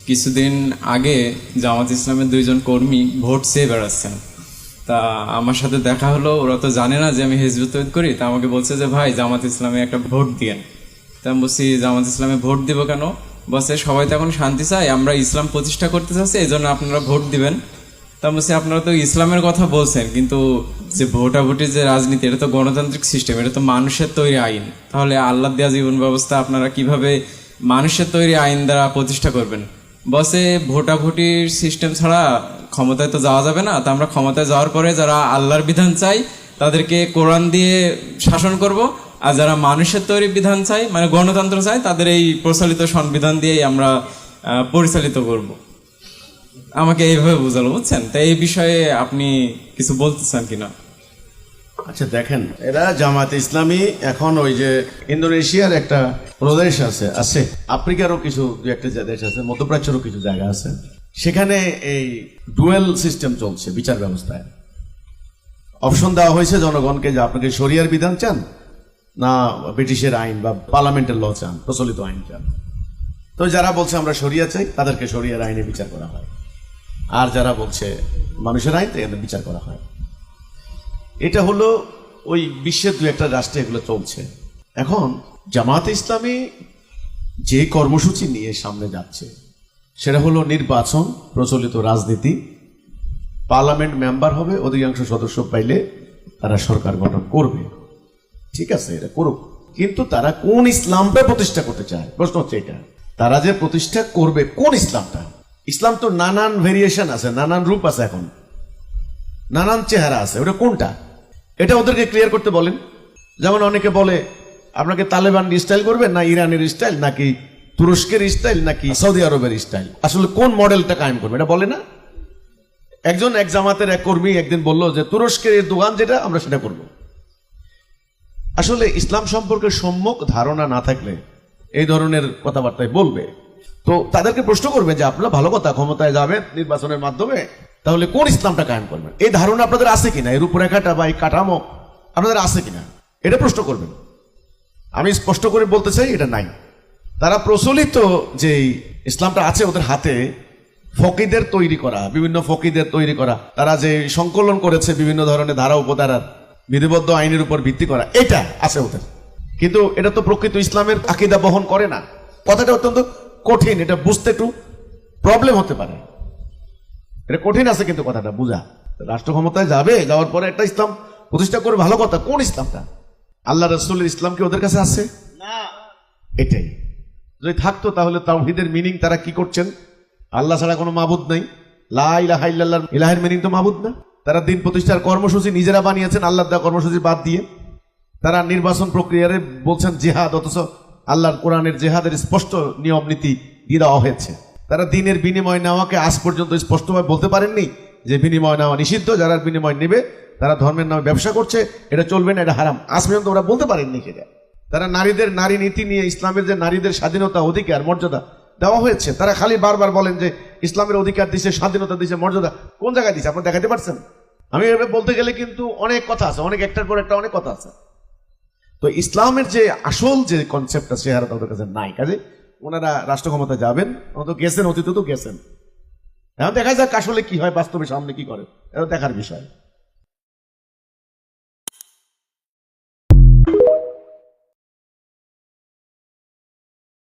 কিছুদিন আগে জামাত ইসলামের দুইজন কর্মী ভোট চেয়ে বেড়াচ্ছেন। তা আমার সাথে দেখা হলো, ওরা তো জানে না যে আমি হিজবুত তৌহিদ করি। তা আমাকে বলছে যে ভাই জামাত ইসলামে একটা ভোট দিয়েন। তা আমি বলছি জামাত ইসলামে ভোট দিব কেন? বলছে সবাই তো এখন শান্তি চাই, আমরা ইসলাম প্রতিষ্ঠা করতে চাচ্ছি, এই জন্য আপনারা ভোট দিবেন। তা বলছি আপনারা তো ইসলামের কথা বলছেন, কিন্তু যে ভোটাভুটির যে রাজনীতি, এটা তো গণতান্ত্রিক সিস্টেম, এটা তো মানুষের তৈরি আইন। তাহলে আল্লাহ দেয়া জীবন ব্যবস্থা আপনারা কিভাবে মানুষের তৈরি আইন দ্বারা প্রতিষ্ঠা করবেন? বসে ভোটাভুটির সিস্টেম ছাড়া ক্ষমতায় তো যাওয়া যাবে না। তা আমরা ক্ষমতায় যাওয়ার পরে যারা আল্লাহর বিধান চাই তাদেরকে কোরআন দিয়ে শাসন করব, আর যারা মানুষের তৈরি বিধান চাই, মানে গণতন্ত্র চাই, তাদের এই প্রচলিত সংবিধান দিয়েই আমরা পরিচালিত করব। আমাকে এইভাবে বোঝালো, বুঝছেন? তাই এই বিষয়ে আপনি কিছু বলতে চান কিনা? আচ্ছা দেখেন, এরা জামাত ইসলামী এখন ওই যে ইন্দোনেশিয়ার একটা প্রদেশ আছে আফ্রিকারও কিছু দু একটা দেশ আছে, মধ্যপ্রাচ্যেরও কিছু জায়গা আছে, সেখানে এই ডুয়েল সিস্টেম চলছে বিচার ব্যবস্থায়। অপশন দেওয়া হয়েছে জনগণকে যে আপনাকে শরিয়ার বিধান চান না ব্রিটিশের আইন বা পার্লামেন্টের ল চান, প্রচলিত আইন চান। তো যারা বলছে আমরা শরিয়া চাই, তাদেরকে শরিয়ার আইনে বিচার করা হয়, আর যারা বলছে মানুষের আইন তাদের বিচার করা হয়। এটা হলো ওই বিশ্বের দু একটা রাষ্ট্রে এগুলো চলছে। এখন জামাতে ইসলামী যে কর্মসূচি নিয়ে সামনে যাচ্ছে সেটা হলো নির্বাচন, প্রচলিত রাজনীতি, পার্লামেন্ট মেম্বার হবে, অধিকাংশ সদস্য পাইলে তারা সরকার গঠন করবে। ঠিক আছে, এটা করুক, কিন্তু তারা কোন ইসলামটা প্রতিষ্ঠা করতে চায়? প্রশ্ন হচ্ছে এটা, তারা যে প্রতিষ্ঠা করবে কোন ইসলামটা? ইসলাম তো নানান ভেরিয়েশন আছে, নানান রূপ আছে, এখন নানান চেহারা আছে, ওটা কোনটা? এটা ওদেরকে ক্লিয়ার করতে বলেন। যেমন অনেকে বলে আপনাকে তালেবান স্টাইল করবেন না ইরানের স্টাইল, নাকি তুরস্কের স্টাইল, নাকি সৌদি আরবের স্টাইল, আসলে কোন মডেলটা কায়েম করবে এটা বলে না। একজন এক জামাতের এক কর্মী একদিন বলল যে তুরস্কের দোকান যেটা আমরা সেটা করব। আসলে ইসলাম সম্পর্কে সম্যক ধারণা না থাকলে এই ধরনের কথাবার্তায় বলবে। তো তাদেরকে প্রশ্ন করবে যে আপনারা ভালো কথা ক্ষমতায় যাবেন নির্বাচনের মাধ্যমে, তাহলে কোন ইসলামটা কায়েম করবেন? এই ধারণা আপনাদের আছে কিনা? এর রূপরেখাটা বা এই কাঠামো আপনাদের আছে কিনা, এটা প্রশ্ন করবেন। আমি স্পষ্ট করে বলতে চাই এটা নাই। তারা প্রচলিত যে ইসলামটা আছে ওদের হাতে, ফকিদের তৈরি করা, বিভিন্ন ফকিদের তৈরি করা, তারা যে সংকলন করেছে বিভিন্ন ধরনের ধারা উপধারার বিধিবদ্ধ আইনের উপর ভিত্তি করা, এটা আছে ওদের। কিন্তু এটা তো প্রকৃত ইসলামের আকীদা বহন করে না। কথাটা অত্যন্ত কঠিন, এটা বুঝতে একটু প্রবলেম হতে পারে, এটা কঠিন আছে কিন্তু কথাটা বুঝা। রাষ্ট্র ক্ষমতায় যাবে, যাওয়ার পরে একটা ইসলাম প্রতিষ্ঠা করে, ভালো কথা, কোন ইসলামটা? আল্লাহ রাসূলের ইসলাম কি ওদের কাছে আছে? না। এটাই যদি থাকতো তাহলে তাওহীদের মিনিং তারা কি করছেন? আল্লাহ ছাড়া কোনো মাবুদ নাই, লা ইলাহা ইল্লাল্লাহ, ইলাহের মিনিং তো মাবুদ না। তারা দিন প্রতিষ্ঠার কর্মসূচি নিজেরা বানিয়েছেন আল্লাহর দেওয়া কর্মসূচি বাদ দিয়ে। তারা নির্বাচন প্রক্রিয়ারে বলছেন জিহাদ, অথচ আল্লাহর কোরআনের জিহাদের স্পষ্ট নিয়ম নীতি দিয়ে দেওয়া হয়েছে। তারা দিনের বিনিময় নেওয়াকে আজ পর্যন্ত স্পষ্টভাবে বলতে পারেননি যে বিনিময় নেওয়া নিষিদ্ধ, যারা বিনিময় নেবে তারা ধর্মের নামে ব্যবসা করছে, এটা চলবে না, এটা হারাম। আজ পর্যন্ত ওরা বলতে পারেননি সেটা। তারা নারীদের নারী নীতি নিয়ে, ইসলামের যে নারীদের স্বাধীনতা, অধিকার, মর্যাদা দেওয়া হয়েছে, তারা খালি বারবার বলেন যে ইসলামের অধিকার দিছে, স্বাধীনতা দিছে, মর্যাদা। কোন জায়গায় দিছে আপনারা দেখাতে পারছেন? আমি এভাবে বলতে গেলে কিন্তু অনেক কথা আছে, অনেক একটার পর একটা অনেক কথা আছে। তো ইসলামের যে আসল যে কনসেপ্টটা চেহারা তাদের কাছে নাই। কাজে ওনারা রাষ্ট্র ক্ষমতা যাবেন, তো গেছেন, অতীতে তো গেছেন। এখন দেখা যাক আসলে কি হয়, বাস্তবে সামনে কি করে, এটা দেখার বিষয়।